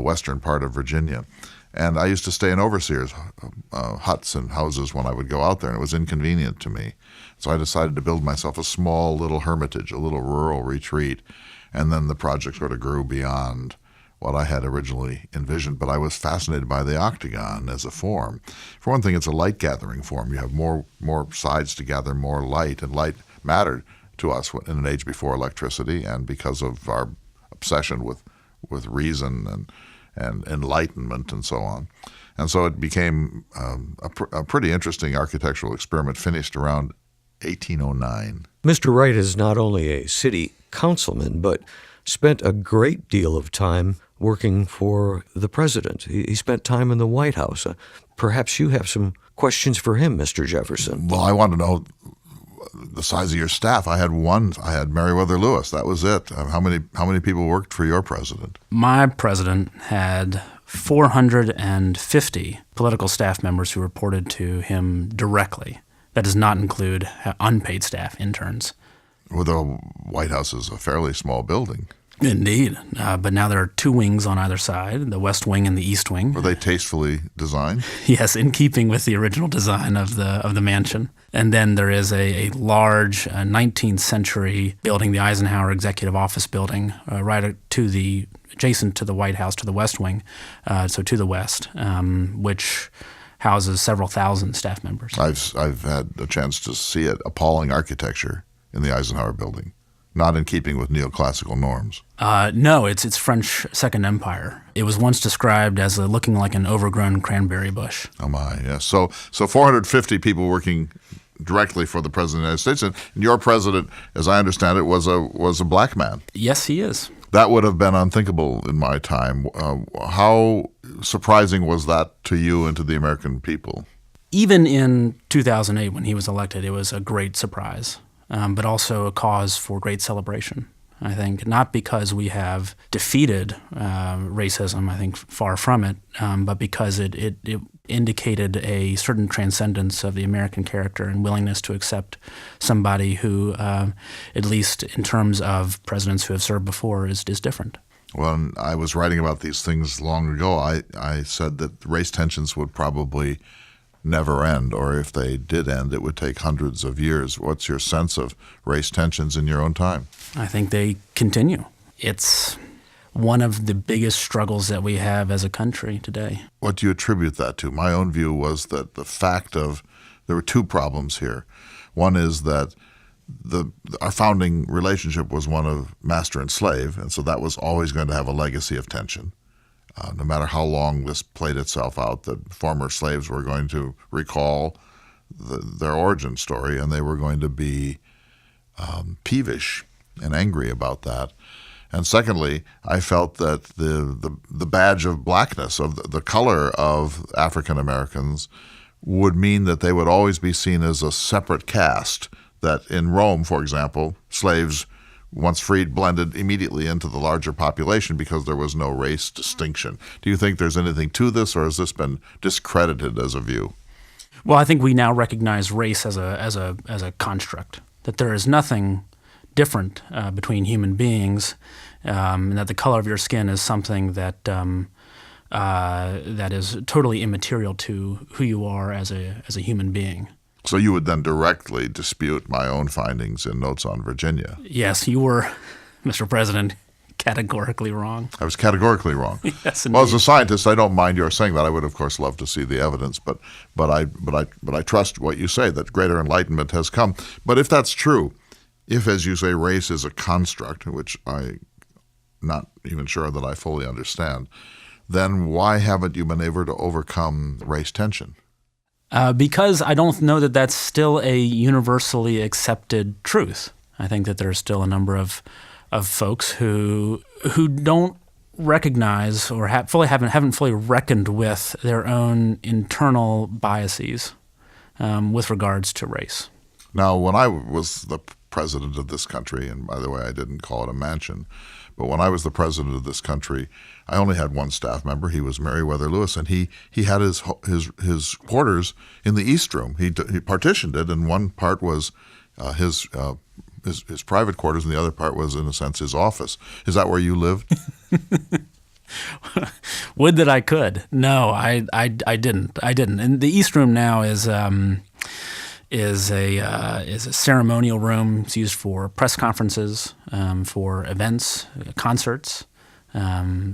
western part of Virginia. And I used to stay in overseers' huts and houses when I would go out there, and it was inconvenient to me. So I decided to build myself a small little hermitage, a little rural retreat, and then the project sort of grew beyond what I had originally envisioned. But I was fascinated by the octagon as a form. For one thing, it's a light-gathering form. You have more sides to gather more light, and light mattered to us in an age before electricity, and because of our obsession with reason and enlightenment and so on. And so it became a pretty interesting architectural experiment, finished around 1809. Mr. Wright is not only a city councilman, but spent a great deal of time working for the president. He spent time in the White House. Perhaps you have some questions for him, Mr. Jefferson. Well, I want to know the size of your staff. I had Meriwether Lewis. That was it. How many people worked for your president? My president had 450 political staff members who reported to him directly. That does not include unpaid staff, interns. Well, the White House is a fairly small building. Indeed. But now there are two wings on either side, the West Wing and the East Wing. Were they tastefully designed? Yes, in keeping with the original design of the mansion. And then there is a large 19th century building, the Eisenhower Executive Office Building, adjacent to the White House, to the West Wing, so to the west, which houses several thousand staff members. I've had a chance to see it. Appalling architecture in the Eisenhower Building, not in keeping with neoclassical norms. No, it's French Second Empire. It was once described as looking like an overgrown cranberry bush. Oh my, yes. So 450 people working directly for the President of the United States, and your president, as I understand it, was a black man. Yes, he is. That would have been unthinkable in my time. How surprising was that to you and to the American people? Even in 2008, when he was elected, it was a great surprise, but also a cause for great celebration. I think not because we have defeated racism, I think far from it, but because it indicated a certain transcendence of the American character and willingness to accept somebody who, at least in terms of presidents who have served before, is different. When I was writing about these things long ago, I said that race tensions would probably never end, or if they did end, it would take hundreds of years. What's your sense of race tensions in your own time? I think they continue. It's one of the biggest struggles that we have as a country today. What do you attribute that to? My own view was that there were two problems here. One is that our founding relationship was one of master and slave, and so that was always going to have a legacy of tension. No matter how long this played itself out, the former slaves were going to recall their origin story, and they were going to be peevish and angry about that. And secondly, I felt that the badge of blackness, of the color of African Americans, would mean that they would always be seen as a separate caste, that in Rome, for example, slaves once freed blended immediately into the larger population because there was no race distinction. Do you think there's anything to this, or has this been discredited as a view? Well, I think we now recognize race as a construct, that there is nothing different between human beings, and that the color of your skin is something that is totally immaterial to who you are as a human being. So you would then directly dispute my own findings in Notes on Virginia. Yes, you were, Mr. President, categorically wrong. I was categorically wrong. Yes, indeed. Well, as a scientist, I don't mind your saying that. I would, of course, love to see the evidence, but I trust what you say, that greater enlightenment has come. But if that's true, if, as you say, race is a construct, which I'm not even sure that I fully understand, then why haven't you been able to overcome race tension? Because I don't know that that's still a universally accepted truth. I think that there are still a number of folks who don't recognize or haven't fully reckoned with their own internal biases with regards to race. Now, when I was the president of this country, and by the way, I didn't call it a mansion, but when I was the president of this country, I only had one staff member. He was Meriwether Lewis, and he had his quarters in the East Room. He partitioned it, and one part was his private quarters, and the other part was, in a sense, his office. Is that where you lived? Would that I could. No, I didn't. And the East Room now is a ceremonial room. It's used for press conferences, for events, concerts,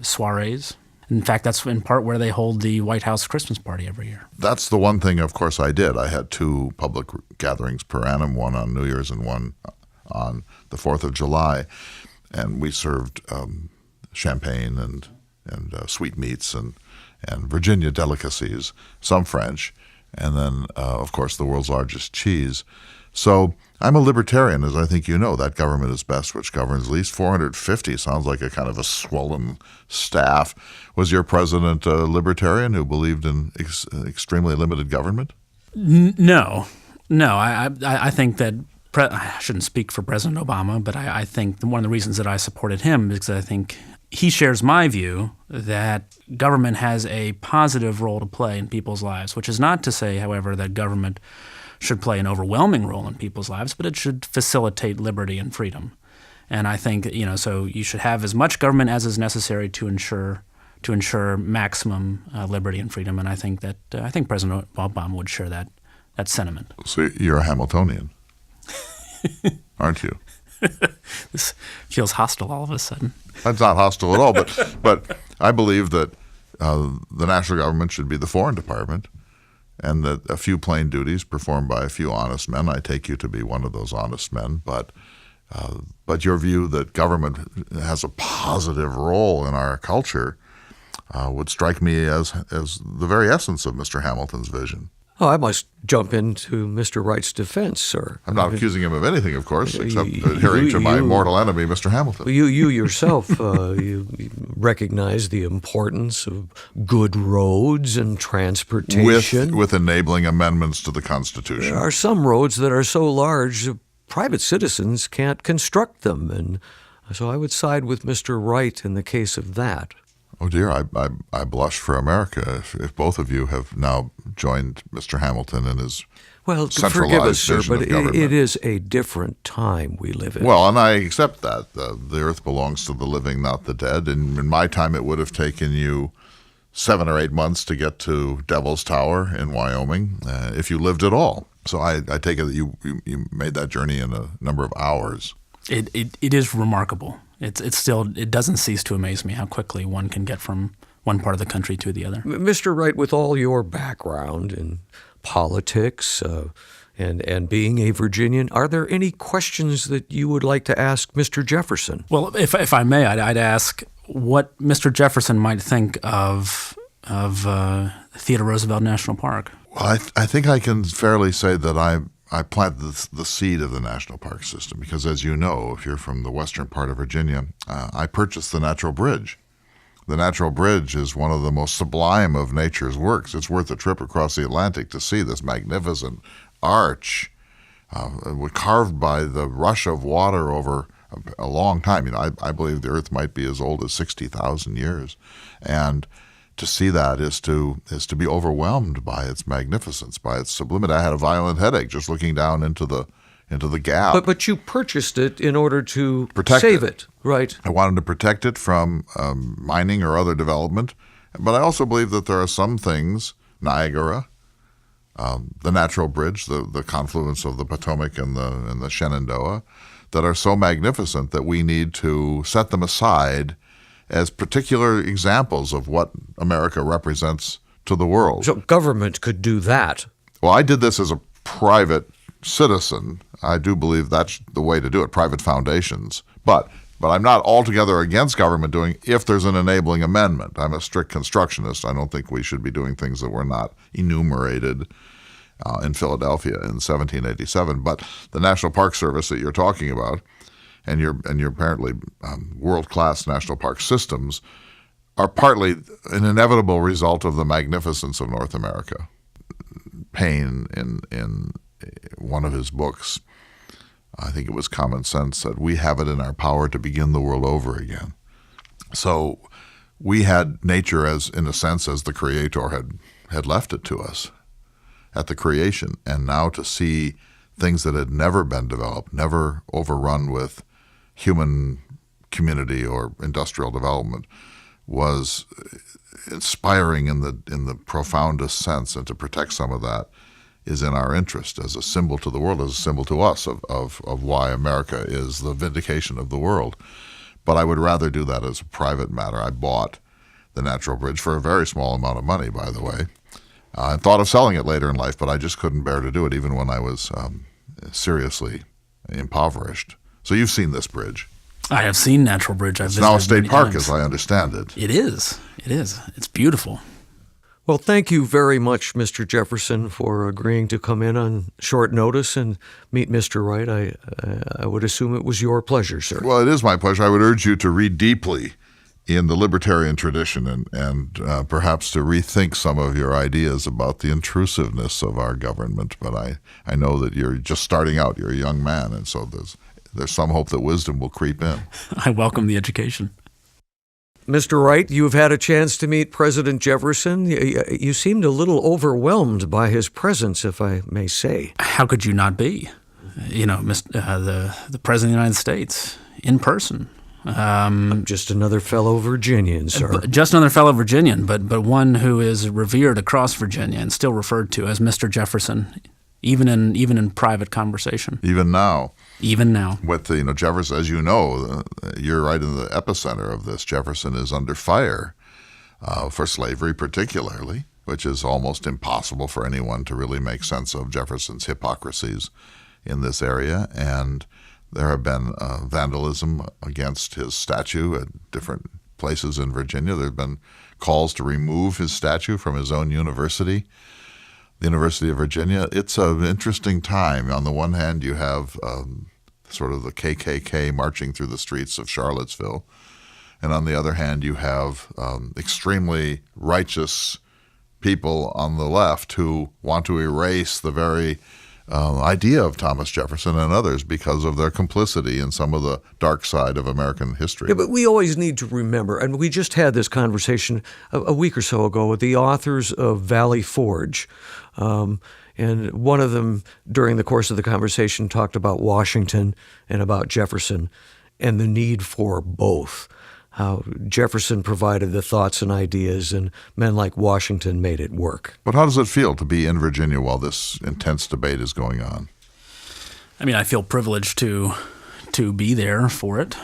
soirees. In fact, that's in part where they hold the White House Christmas party every year. That's the one thing, of course, I did. I had two public gatherings per annum, one on New Year's and one on the 4th of July. And we served champagne and sweetmeats and Virginia delicacies, some French, and then, of course, the world's largest cheese. So I'm a libertarian, as I think you know. That government is best which governs least. 450 sounds like a kind of a swollen staff. Was your president a libertarian who believed in extremely limited government? No. I think that I shouldn't speak for President Obama, but I think one of the reasons that I supported him is because I think he shares my view that government has a positive role to play in people's lives, which is not to say, however, that government should play an overwhelming role in people's lives, but it should facilitate liberty and freedom. And I think, so you should have as much government as is necessary to ensure maximum liberty and freedom. And I think President Obama would share that sentiment. So you're a Hamiltonian, aren't you? This feels hostile all of a sudden. That's not hostile at all, but I believe that the national government should be the Foreign Department, and that a few plain duties performed by a few honest men. I take you to be one of those honest men, but your view that government has a positive role in our culture would strike me as the very essence of Mr. Hamilton's vision. Oh, I must jump into Mr. Wright's defense, sir. I'm not accusing him of anything, of course, except adhering to my mortal enemy, Mr. Hamilton. You yourself, you recognize the importance of good roads and transportation. With enabling amendments to the Constitution. There are some roads that are so large, private citizens can't construct them. And so I would side with Mr. Wright in the case of that. Oh dear, I blush for America if both of you have now joined Mr. Hamilton in his centralized forgive us, sir, vision but of government. it is a different time we live in. Well, and I accept that. The earth belongs to the living, not the dead. And in my time, it would have taken you 7 or 8 months to get to Devil's Tower in Wyoming, if you lived at all. So I take it that you made that journey in a number of hours. It is remarkable. It doesn't cease to amaze me how quickly one can get from one part of the country to the other. Mr. Wright, with all your background in politics and being a Virginian, are there any questions that you would like to ask Mr. Jefferson? Well, if I may, I'd ask what Mr. Jefferson might think of Theodore Roosevelt National Park. Well, I think I can fairly say that I planted the seed of the national park system because, as you know, if you're from the western part of Virginia, I purchased the Natural Bridge. The Natural Bridge is one of the most sublime of nature's works. It's worth a trip across the Atlantic to see this magnificent arch carved by the rush of water over a long time. I believe the earth might be as old as 60,000 years. And to see that is to be overwhelmed by its magnificence, by its sublimity. I had a violent headache just looking down into the gap. But you purchased it in order to Protect save it, right? I wanted to protect it from mining or other development. But I also believe that there are some things, Niagara, the Natural Bridge, the confluence of the Potomac and the Shenandoah, that are so magnificent that we need to set them aside as particular examples of what America represents to the world. So government could do that. Well, I did this as a private citizen. I do believe that's the way to do it, private foundations. But I'm not altogether against government doing if there's an enabling amendment. I'm a strict constructionist. I don't think we should be doing things that were not enumerated in Philadelphia in 1787. But the National Park Service that you're talking about and your apparently world-class national park systems are partly an inevitable result of the magnificence of North America. Paine, in one of his books, I think it was Common Sense, said, we have it in our power to begin the world over again. So we had nature as, in a sense, as the Creator had left it to us at the creation. And now to see things that had never been developed, never overrun with human community or industrial development, was inspiring in the profoundest sense. And to protect some of that is in our interest as a symbol to the world, as a symbol to us of why America is the vindication of the world. But I would rather do that as a private matter. I bought the Natural Bridge for a very small amount of money, by the way. I thought of selling it later in life, but I just couldn't bear to do it, even when I was seriously impoverished. So you've seen this bridge. I have seen Natural Bridge. It's now a state park, as I understand it. It is. It's beautiful. Well, thank you very much, Mr. Jefferson, for agreeing to come in on short notice and meet Mr. Wright. I would assume it was your pleasure, sir. Well, it is my pleasure. I would urge you to read deeply in the libertarian tradition and perhaps to rethink some of your ideas about the intrusiveness of our government. But I know that you're just starting out. You're a young man, and so there's some hope that wisdom will creep in. I welcome the education. Mr. Wright, you've had a chance to meet President Jefferson. You seemed a little overwhelmed by his presence, if I may say. How could you not be? You know, the President of the United States in person. Just another fellow Virginian, sir. Just another fellow Virginian, but one who is revered across Virginia and still referred to as Mr. Jefferson, even in private conversation. Even now. Even now. With Jefferson, as you know, you're right in the epicenter of this. Jefferson is under fire for slavery particularly, which is almost impossible for anyone to really make sense of Jefferson's hypocrisies in this area. And there have been vandalism against his statue at different places in Virginia. There have been calls to remove his statue from his own university, the University of Virginia. It's an interesting time. On the one hand, you have sort of the KKK marching through the streets of Charlottesville. And on the other hand, you have extremely righteous people on the left who want to erase the very idea of Thomas Jefferson and others because of their complicity in some of the dark side of American history. Yeah, but we always need to remember, and we just had this conversation a week or so ago with the authors of Valley Forge. And one of them, during the course of the conversation, talked about Washington and about Jefferson and the need for both. How Jefferson provided the thoughts and ideas, and men like Washington made it work. But how does it feel to be in Virginia while this intense debate is going on? I mean, I feel privileged to be there for it.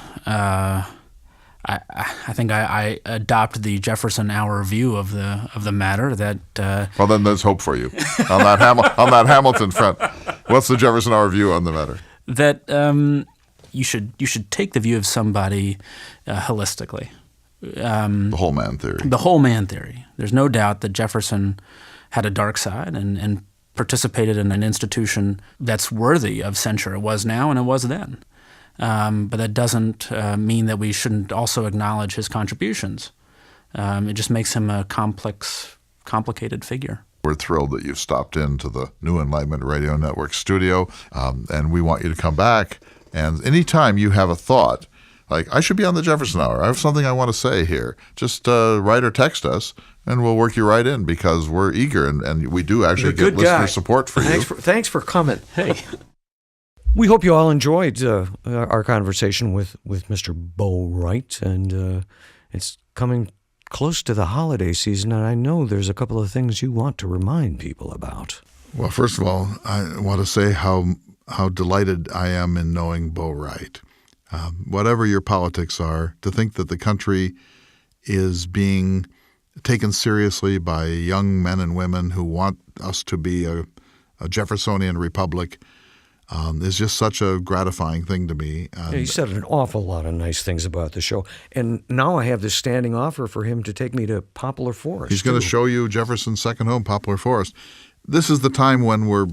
I think I adopt the Jefferson hour view of the matter. That well, then there's hope for you on that Hamilton front. What's the Jefferson hour view on the matter? That you should take the view of somebody holistically. The whole man theory. The whole man theory. There's no doubt that Jefferson had a dark side and participated in an institution that's worthy of censure. It was now and it was then. But that doesn't mean that we shouldn't also acknowledge his contributions. It just makes him a complicated figure. We're thrilled that you've stopped into the New Enlightenment Radio Network studio, and we want you to come back. And anytime you have a thought, like, I should be on the Jefferson Hour, I have something I want to say here, just write or text us, and we'll work you right in because we're eager, and we do actually get listener support for you. Thanks for coming. Hey. We hope you all enjoyed our conversation with Mr. Beau Wright, and it's coming close to the holiday season, and I know there's a couple of things you want to remind people about. Well, first of all, I want to say how delighted I am in knowing Beau Wright. Whatever your politics are, to think that the country is being taken seriously by young men and women who want us to be a Jeffersonian republic is just such a gratifying thing to me. Yeah, he said an awful lot of nice things about the show. And now I have this standing offer for him to take me to Poplar Forest. He's going to show you Jefferson's second home, Poplar Forest. This is the time when we're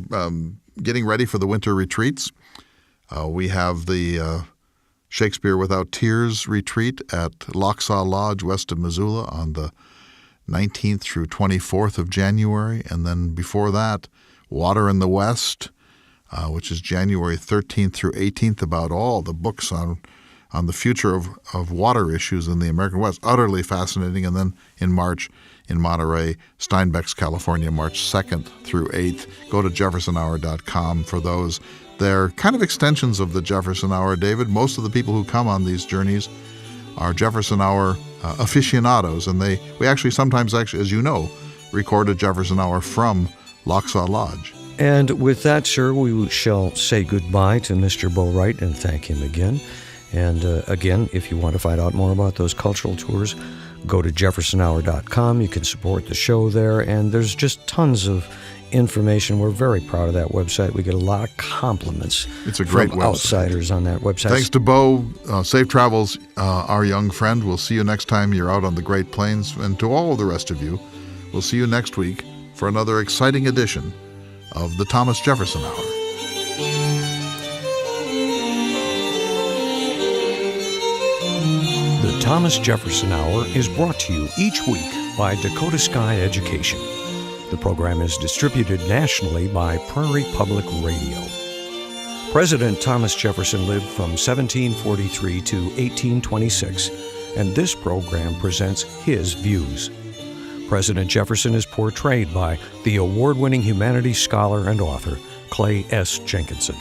getting ready for the winter retreats. We have the Shakespeare Without Tears retreat at Lochsaw Lodge west of Missoula on the 19th through 24th of January. And then before that, Water in the West, which is January 13th through 18th, about all the books on the future of water issues in the American West. Utterly fascinating. And then in March in Monterey, Steinbeck's California, March 2nd through 8th. Go to jeffersonhour.com for those. They're kind of extensions of the Jefferson Hour, David. Most of the people who come on these journeys are Jefferson Hour aficionados, and we actually sometimes, as you know, record a Jefferson Hour from Lochsaw Lodge. And with that, sir, we shall say goodbye to Mr. Beau Wright and thank him again. And again, if you want to find out more about those cultural tours, go to jeffersonhour.com. You can support the show there, and there's just tons of information. We're very proud of that website. We get a lot of compliments. It's a great from website. Outsiders on that website. Thanks to Beau. Safe travels, our young friend. We'll see you next time you're out on the Great Plains. And to all of the rest of you, We'll see you next week for another exciting edition of the Thomas Jefferson Hour. The Thomas Jefferson Hour is brought to you each week by Dakota Sky Education. The program is distributed nationally by Prairie Public Radio. President Thomas Jefferson lived from 1743 to 1826, and this program presents his views. President Jefferson is portrayed by the award-winning humanities scholar and author Clay S. Jenkinson.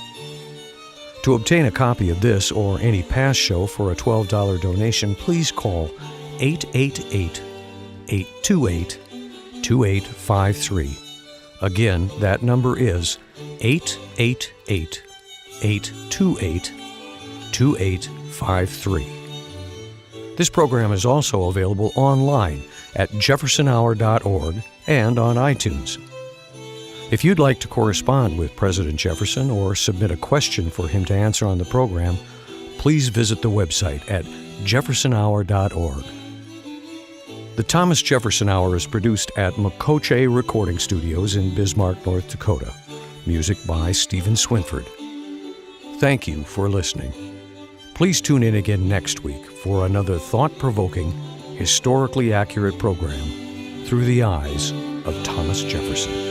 To obtain a copy of this or any past show for a $12 donation, please call 888-828-2853. Again, that number is 888-828-2853. This program is also available online at jeffersonhour.org and on iTunes. If you'd like to correspond with President Jefferson or submit a question for him to answer on the program, please visit the website at jeffersonhour.org. The Thomas Jefferson Hour is produced at Makoche Recording Studios in Bismarck, North Dakota. Music by Stephen Swinford. Thank you for listening. Please tune in again next week for another thought-provoking, historically accurate program through the eyes of Thomas Jefferson.